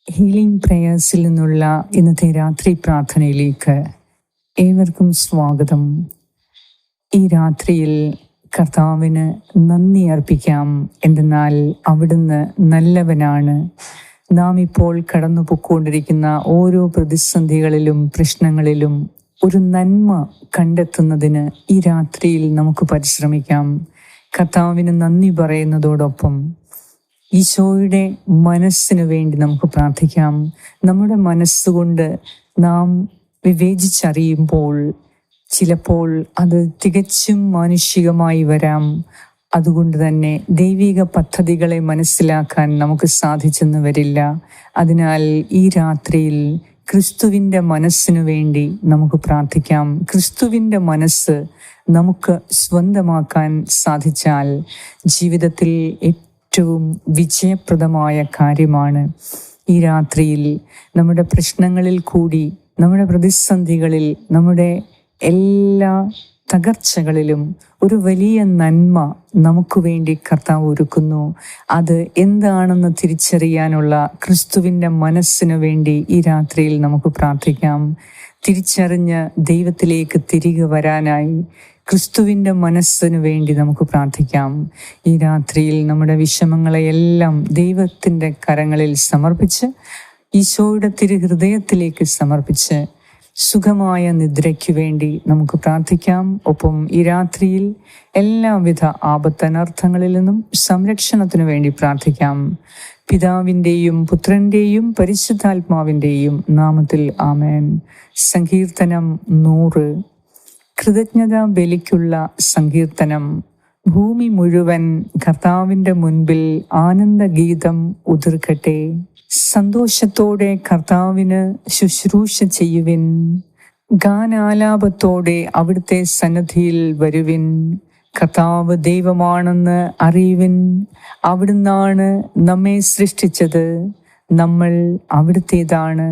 Healing പ്രേയേഴ്സിൽ നിന്നുള്ള ഇന്നത്തെ രാത്രി പ്രാർത്ഥനയിലേക്ക് ഏവർക്കും സ്വാഗതം. ഈ രാത്രിയിൽ കർത്താവിന് നന്ദി അർപ്പിക്കാം. എന്തെന്നാൽ അവിടുന്ന് നല്ലവനാണ്. നാം ഇപ്പോൾ കടന്നു പൊയ്ക്കൊണ്ടിരിക്കുന്ന ഓരോ പ്രതിസന്ധികളിലും പ്രശ്നങ്ങളിലും ഒരു നന്മ കണ്ടെത്തുന്നതിന് ഈ രാത്രിയിൽ നമുക്ക് പരിശ്രമിക്കാം. കർത്താവിന് നന്ദി പറയുന്നതോടൊപ്പം ഈശോയുടെ മനസ്സിനു വേണ്ടി നമുക്ക് പ്രാർത്ഥിക്കാം. നമ്മുടെ മനസ്സുകൊണ്ട് നാം വിവേചിച്ചറിയുമ്പോൾ ചിലപ്പോൾ അത് തികച്ചും മാനുഷികമായി വരാം. അതുകൊണ്ട് തന്നെ ദൈവിക പദ്ധതികളെ മനസ്സിലാക്കാൻ നമുക്ക് സാധിച്ചെന്ന് വരില്ല. അതിനാൽ ഈ രാത്രിയിൽ ക്രിസ്തുവിൻ്റെ മനസ്സിനു വേണ്ടി നമുക്ക് പ്രാർത്ഥിക്കാം. ക്രിസ്തുവിൻ്റെ മനസ്സ് നമുക്ക് സ്വന്തമാക്കാൻ സാധിച്ചാൽ ജീവിതത്തിൽ ഏറ്റവും വിജയപ്രദമായ കാര്യമാണ്. ഈ രാത്രിയിൽ നമ്മുടെ പ്രശ്നങ്ങളിൽ കൂടി, നമ്മുടെ പ്രതിസന്ധികളിൽ, നമ്മുടെ എല്ലാ തകർച്ചകളിലും ഒരു വലിയ നന്മ നമുക്ക് വേണ്ടി കർത്താവ് ഒരുക്കുന്നു. അത് എന്താണെന്ന് തിരിച്ചറിയാനുള്ള ക്രിസ്തുവിൻ്റെ മനസ്സിനു വേണ്ടി ഈ രാത്രിയിൽ നമുക്ക് പ്രാർത്ഥിക്കാം. തിരിച്ചറിഞ്ഞ് ദൈവത്തിലേക്ക് തിരികെ വരാനായി ക്രിസ്തുവിൻ്റെ മനസ്സിനു വേണ്ടി നമുക്ക് പ്രാർത്ഥിക്കാം. ഈ രാത്രിയിൽ നമ്മുടെ വിഷമങ്ങളെയെല്ലാം ദൈവത്തിൻ്റെ കരങ്ങളിൽ സമർപ്പിച്ച്, ഈശോയുടെ തിരുഹൃദയത്തിലേക്ക് സമർപ്പിച്ച് സുഖമായ നിദ്രയ്ക്ക് വേണ്ടി നമുക്ക് പ്രാർത്ഥിക്കാം. ഒപ്പം ഈ രാത്രിയിൽ എല്ലാവിധ ആപത്തനർത്ഥങ്ങളിൽ നിന്നും സംരക്ഷണത്തിനു വേണ്ടി പ്രാർത്ഥിക്കാം. പിതാവിൻ്റെയും പുത്രൻ്റെയും പരിശുദ്ധാത്മാവിൻ്റെയും നാമത്തിൽ ആമേൻ. സങ്കീർത്തനം 100. കൃതജ്ഞതാ ബലിക്കുള്ള സങ്കീർത്തനം. ഭൂമി മുഴുവൻ കർത്താവിൻ്റെ മുൻപിൽ ആനന്ദഗീതം ഉതിർക്കട്ടെ. സന്തോഷത്തോടെ കർത്താവിന് ശുശ്രൂഷ ചെയ്യുവിൻ. ഗാനാലാപത്തോടെ അവിടുത്തെ സന്നിധിയിൽ വരുവിൻ. കർത്താവ് ദൈവമാണെന്ന് അറിയുവിൻ. അവിടുന്നാണ് നമ്മെ സൃഷ്ടിച്ചത്, നമ്മൾ അവിടുത്തേതാണ്.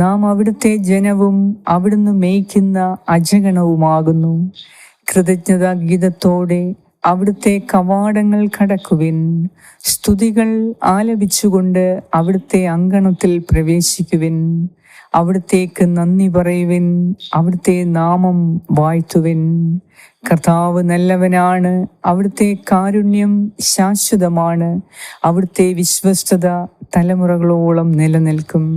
നാം അവിടുത്തെ ജനവും അവിടുന്ന് മേയ്ക്കുന്ന അജഗണവുമാകുന്നു. കൃതജ്ഞതാ ഗീതത്തോടെ അവിടുത്തെ കവാടങ്ങൾ കടക്കുവിൻ. സ്തുതികൾ ആലപിച്ചുകൊണ്ട് അവിടുത്തെ അങ്കണത്തിൽ പ്രവേശിക്കുവിൻ. അവിടുത്തേക്ക് നന്ദി പറയുവിൻ. അവിടുത്തെ നാമം വാഴ്ത്തുവിൻ. കർത്താവ് നല്ലവനാണ്. അവിടുത്തെ കാരുണ്യം ശാശ്വതമാണ്. അവിടുത്തെ വിശ്വസ്തത തലമുറകളോളം നിലനിൽക്കും.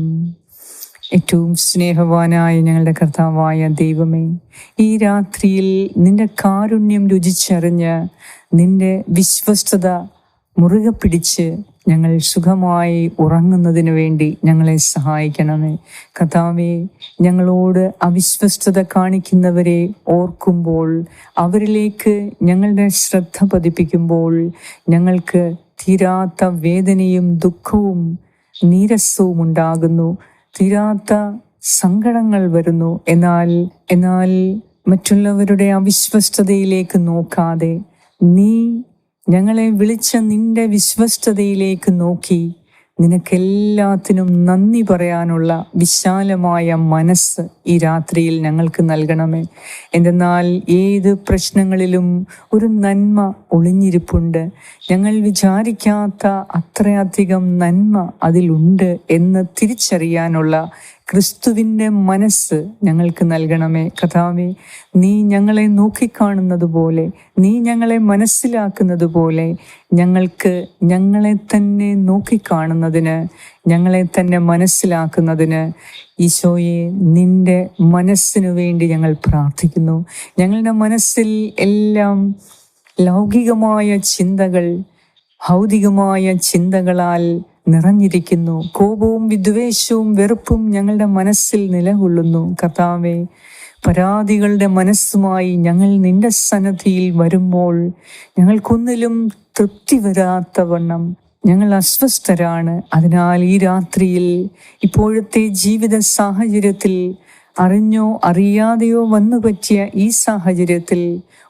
ഏറ്റവും സ്നേഹവാനായ ഞങ്ങളുടെ കർത്താവായ ദൈവമേ, ഈ രാത്രിയിൽ നിന്റെ കാരുണ്യം രുചിച്ചറിഞ്ഞ് നിന്റെ വിശ്വസ്തത മുറുകെ പിടിച്ച് ഞങ്ങൾ സുഖമായി ഉറങ്ങുന്നതിന് വേണ്ടി ഞങ്ങളെ സഹായിക്കണമേ. കർത്താവേ, ഞങ്ങളോട് അവിശ്വസ്തത കാണിക്കുന്നവരെ ഓർക്കുമ്പോൾ, അവരിലേക്ക് ഞങ്ങളുടെ ശ്രദ്ധ പതിപ്പിക്കുമ്പോൾ ഞങ്ങൾക്ക് തീരാത്ത വേദനയും ദുഃഖവും നീരസവും ഉണ്ടാകുന്നു. തീരാത്ത സങ്കടങ്ങൾ വരുന്നു. എന്നാൽ മറ്റുള്ളവരുടെ അവിശ്വസ്തതയിലേക്ക് നോക്കാതെ നീ ഞങ്ങളെ വിളിച്ച നിന്റെ വിശ്വസ്തതയിലേക്ക് നോക്കി നിനക്കെല്ലാത്തിനും നന്ദി പറയാനുള്ള വിശാലമായ മനസ്സ് ഈ രാത്രിയിൽ ഞങ്ങൾക്ക് നൽകണമേ. എന്തെന്നാൽ ഏത് പ്രശ്നങ്ങളിലും ഒരു നന്മ ഒളിഞ്ഞിരിപ്പുണ്ട്. ഞങ്ങൾ വിചാരിക്കാത്ത അത്രയധികം നന്മ അതിലുണ്ട് എന്ന് തിരിച്ചറിയാനുള്ള ക്രിസ്തുവിൻ്റെ മനസ്സ് ഞങ്ങൾക്ക് നൽകണമേ. കർത്താവേ, നീ ഞങ്ങളെ നോക്കിക്കാണുന്നത് പോലെ, നീ ഞങ്ങളെ മനസ്സിലാക്കുന്നത് പോലെ ഞങ്ങൾക്ക് ഞങ്ങളെ തന്നെ നോക്കിക്കാണുന്നതിന്, ഞങ്ങളെ തന്നെ മനസ്സിലാക്കുന്നതിന് ഈശോയെ നിന്റെ മനസ്സിനു വേണ്ടി ഞങ്ങൾ പ്രാർത്ഥിക്കുന്നു. ഞങ്ങളുടെ മനസ്സിൽ എല്ലാം ലൗകികമായ ചിന്തകൾ, ഭൗതികമായ ചിന്തകളാൽ നിറഞ്ഞിരിക്കുന്നു. കോപവും വിദ്വേഷവും വെറുപ്പും ഞങ്ങളുടെ മനസ്സിൽ നിലകൊള്ളുന്നു. കർത്താവേ, പരാതികളുടെ മനസ്സുമായി ഞങ്ങൾ നിന്റെ സന്നിധിയിൽ വരുമ്പോൾ ഞങ്ങൾക്കൊന്നിലും തൃപ്തി വരാത്തവണ്ണം ഞങ്ങൾ അസ്വസ്ഥരാണ്. അതിനാൽ ഈ രാത്രിയിൽ ഇപ്പോഴത്തെ ജീവിത സാഹചര്യത്തിൽ, അറിഞ്ഞോ അറിയാതെയോ വന്നു പറ്റിയ ഈ സാഹചര്യത്തിൽ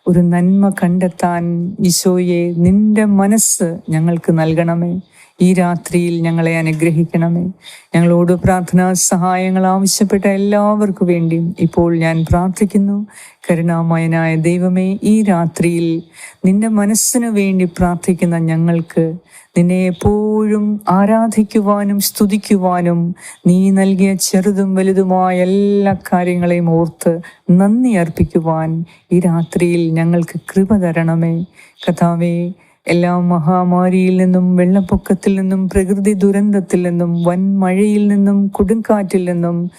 ഒരു നന്മ കണ്ടെത്താൻ ഈശോയെ നിന്റെ മനസ്സ് ഞങ്ങൾക്ക് നൽകണമേ. ഈ രാത്രിയിൽ ഞങ്ങളെ അനുഗ്രഹിക്കണമേ. ഞങ്ങളോട് പ്രാർത്ഥനാ സഹായങ്ങൾ ആവശ്യപ്പെട്ട എല്ലാവർക്കു വേണ്ടിയും ഇപ്പോൾ ഞാൻ പ്രാർത്ഥിക്കുന്നു. കരുണാമയനായ ദൈവമേ, ഈ രാത്രിയിൽ നിന്റെ മനസ്സിനു വേണ്ടി പ്രാർത്ഥിക്കുന്ന ഞങ്ങൾക്ക് നിന്നെ എപ്പോഴും ആരാധിക്കുവാനും സ്തുതിക്കുവാനും നീ നൽകിയ ചെറുതും വലുതുമായ എല്ലാ കാര്യങ്ങളെയും ഓർത്ത് നന്ദി അർപ്പിക്കുവാൻ ഈ രാത്രിയിൽ ഞങ്ങൾക്ക് കൃപ തരണമേ. കർത്താവേ, എല്ലാ മഹാമാരിയിൽ നിന്നും, വെള്ളപ്പൊക്കത്തിൽ നിന്നും, പ്രകൃതി ദുരന്തത്തിൽ നിന്നും, വൻ മഴയിൽ നിന്നും, കൊടുങ്കാറ്റിൽ നിന്നും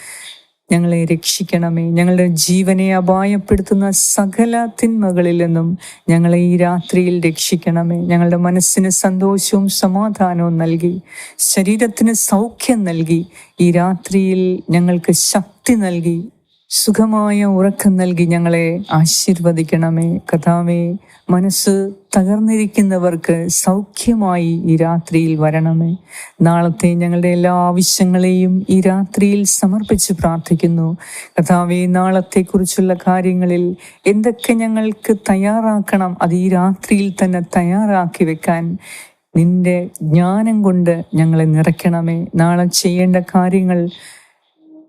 ഞങ്ങളെ രക്ഷിക്കണമേ. ഞങ്ങളുടെ ജീവനെ അപായപ്പെടുത്തുന്ന സകല തിന്മകളിൽ നിന്നും ഞങ്ങളെ ഈ രാത്രിയിൽ രക്ഷിക്കണമേ. ഞങ്ങളുടെ മനസ്സിന് സന്തോഷവും സമാധാനവും നൽകി, ശരീരത്തിന് സൗഖ്യം നൽകി, ഈ രാത്രിയിൽ ഞങ്ങൾക്ക് ശക്തി നൽകി, സുഖമായ ഉറക്കം നൽകി ഞങ്ങളെ ആശീർവദിക്കണമേ. കർത്താവേ, മനസ്സ് തകർന്നിരിക്കുന്നവർക്ക് സൗഖ്യമായി ഈ രാത്രിയിൽ വരണമേ. നാളത്തെ ഞങ്ങളുടെ എല്ലാ ആവശ്യങ്ങളെയും ഈ രാത്രിയിൽ സമർപ്പിച്ച് പ്രാർത്ഥിക്കുന്നു. കർത്താവേ, നാളത്തെക്കുറിച്ചുള്ള കാര്യങ്ങളിൽ എന്തൊക്കെ ഞങ്ങൾക്ക് തയ്യാറാക്കണം, അത് ഈ രാത്രിയിൽ തന്നെ തയ്യാറാക്കി വെക്കാൻ നിന്റെ ജ്ഞാനം കൊണ്ട് ഞങ്ങളെ നിറയ്ക്കണമേ. നാളെ ചെയ്യേണ്ട കാര്യങ്ങൾ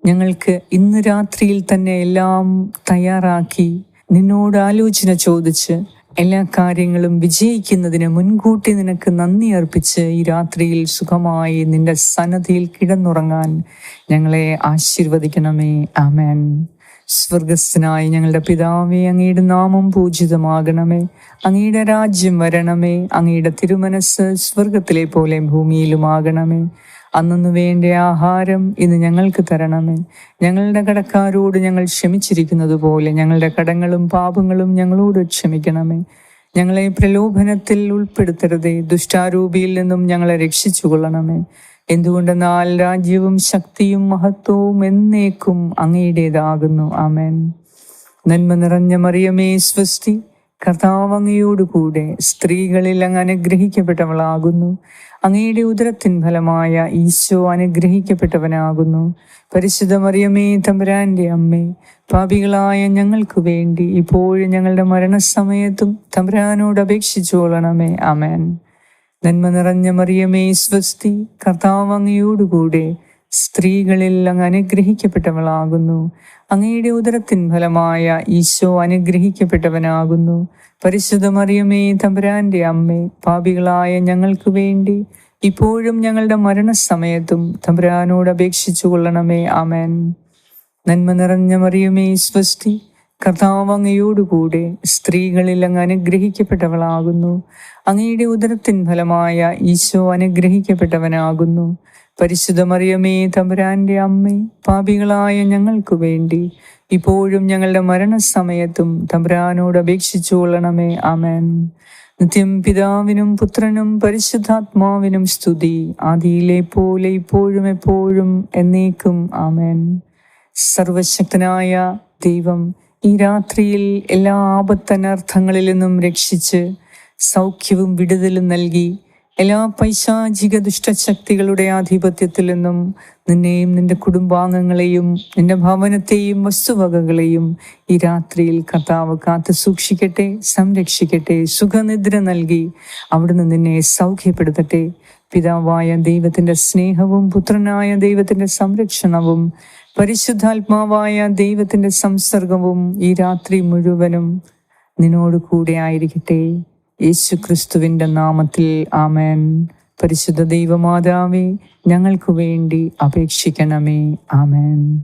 ഞങ്ങൾക്ക് ഇന്ന് രാത്രിയിൽ തന്നെ എല്ലാം തയ്യാറാക്കി നിന്നോട് ആലോചന ചോദിച്ച് എല്ലാ കാര്യങ്ങളും വിജയിക്കുന്നതിന് മുൻകൂട്ടി നിനക്ക് നന്ദി അർപ്പിച്ച് ഈ രാത്രിയിൽ സുഖമായി നിന്റെ സന്നദ്ധിയിൽ കിടന്നുറങ്ങാൻ ഞങ്ങളെ ആശീർവദിക്കണമേ. ആമേൻ. സ്വർഗസ്ഥനായ ഞങ്ങളുടെ പിതാവേ, അങ്ങയുടെ നാമം പൂജിതമാകണമേ. അങ്ങയുടെ രാജ്യം വരണമേ. അങ്ങയുടെ തിരുമനസ് സ്വർഗത്തിലെ പോലെ ഭൂമിയിലുമാകണമേ. അന്നു വേണ്ട ആഹാരം ഇന്ന് ഞങ്ങൾക്ക് തരണമേ. ഞങ്ങളുടെ കടക്കാരോട് ഞങ്ങൾ ക്ഷമിച്ചിരിക്കുന്നത് പോലെ ഞങ്ങളുടെ കടങ്ങളും പാപങ്ങളും ഞങ്ങളോട് ക്ഷമിക്കണമേ. ഞങ്ങളെ പ്രലോഭനത്തിൽ ഉൾപ്പെടുത്തരുതേ, ദുഷ്ടാരൂപിയിൽ നിന്നും ഞങ്ങളെ രക്ഷിച്ചുകൊള്ളണമേ. എന്തുകൊണ്ടെന്നാൽ രാജ്യവും ശക്തിയും മഹത്വവും എന്നേക്കും അങ്ങയുടേതാകുന്നു. ആമേൻ. നന്മ നിറഞ്ഞ മറിയമേ, സ്വസ്തി, കർത്താവ് അങ്ങയോടുകൂടെ സ്ത്രീകളിൽ അങ്ങ് അനുഗ്രഹിക്കപ്പെട്ടവളാകുന്നു. അങ്ങയുടെ ഉദരത്തിൻ ഫലമായ ഈശോ അനുഗ്രഹിക്കപ്പെട്ടവനാകുന്നു. പരിശുദ്ധ മറിയമേ, തമ്പുരാന്റെ അമ്മേ, പാപികളായ ഞങ്ങൾക്ക് വേണ്ടി ഇപ്പോഴും ഞങ്ങളുടെ മരണസമയത്തും തമ്പുരാനോട് അപേക്ഷിച്ചുകൊള്ളണമേ. ആമേൻ. നന്മ നിറഞ്ഞ മറിയമേ, സ്വസ്തി, കർത്താവ് അങ്ങയോടുകൂടെ സ്ത്രീകളിൽ അങ്ങ് അനുഗ്രഹിക്കപ്പെട്ടവളാകുന്നു. അങ്ങയുടെ ഉദരത്തിൻ ഫലമായ ഈശോ അനുഗ്രഹിക്കപ്പെട്ടവനാകുന്നു. പരിശുദ്ധ മറിയമേ, തമ്പുരാന്റെ അമ്മേ, പാപികളായ ഞങ്ങൾക്ക് വേണ്ടി ഇപ്പോഴും ഞങ്ങളുടെ മരണസമയത്തും തമ്പുരാനോട് അപേക്ഷിച്ചു കൊള്ളണമേ. ആമേൻ. നന്മ നിറഞ്ഞ മറിയമേ, സ്വസ്തി, കർത്താവ് അങ്ങയോടുകൂടെ സ്ത്രീകളിൽ അങ്ങ് അനുഗ്രഹിക്കപ്പെട്ടവളാകുന്നു. അങ്ങയുടെ ഉദരത്തിൻ ഫലമായ ഈശോ അനുഗ്രഹിക്കപ്പെട്ടവനാകുന്നു. പരിശുദ്ധ മറിയമേ, തമ്പുരാന്റെ അമ്മേ, പാപികളായ ഞങ്ങൾക്ക് വേണ്ടി ഇപ്പോഴും ഞങ്ങളുടെ മരണസമയത്തും തമ്പുരാനോട് അപേക്ഷിച്ചു കൊള്ളണമേ. ആമേൻ. നിത്യം പിതാവിനും പുത്രനും പരിശുദ്ധാത്മാവിനും സ്തുതി, ആദിയിലെ പോലെ ഇപ്പോഴും എപ്പോഴും എന്നേക്കും. ആമേൻ. സർവശക്തനായ ദൈവം ഈ രാത്രിയിൽ എല്ലാ ആപത്തനർത്ഥങ്ങളിൽ നിന്നും രക്ഷിച്ച് സൗഖ്യവും വിടുതലും നൽകി എല്ലാ പൈശാചിക ദുഷ്ടശക്തികളുടെ ആധിപത്യത്തിൽ നിന്നും നിന്നെയും നിന്റെ കുടുംബാംഗങ്ങളെയും നിന്റെ ഭവനത്തെയും വസ്തുവകകളെയും ഈ രാത്രിയിൽ കർത്താവ് കാത്തു സൂക്ഷിക്കട്ടെ, സംരക്ഷിക്കട്ടെ. സുഖനിദ്ര നൽകി അവിടുന്ന് നിന്നെ സൗഖ്യപ്പെടുത്തട്ടെ. പിതാവായ ദൈവത്തിന്റെ സ്നേഹവും പുത്രനായ ദൈവത്തിന്റെ സംരക്ഷണവും പരിശുദ്ധാത്മാവായ ദൈവത്തിന്റെ സംസർഗവും ഈ രാത്രി മുഴുവനും നിന്നോട് കൂടെ ആയിരിക്കട്ടെ. യേശു ക്രിസ്തുവിന്റെ നാമത്തിൽ. ആമേൻ. പരിശുദ്ധ ദൈവമാതാവേ, ഞങ്ങൾക്ക് വേണ്ടി അപേക്ഷിക്കണമേ. ആമേൻ.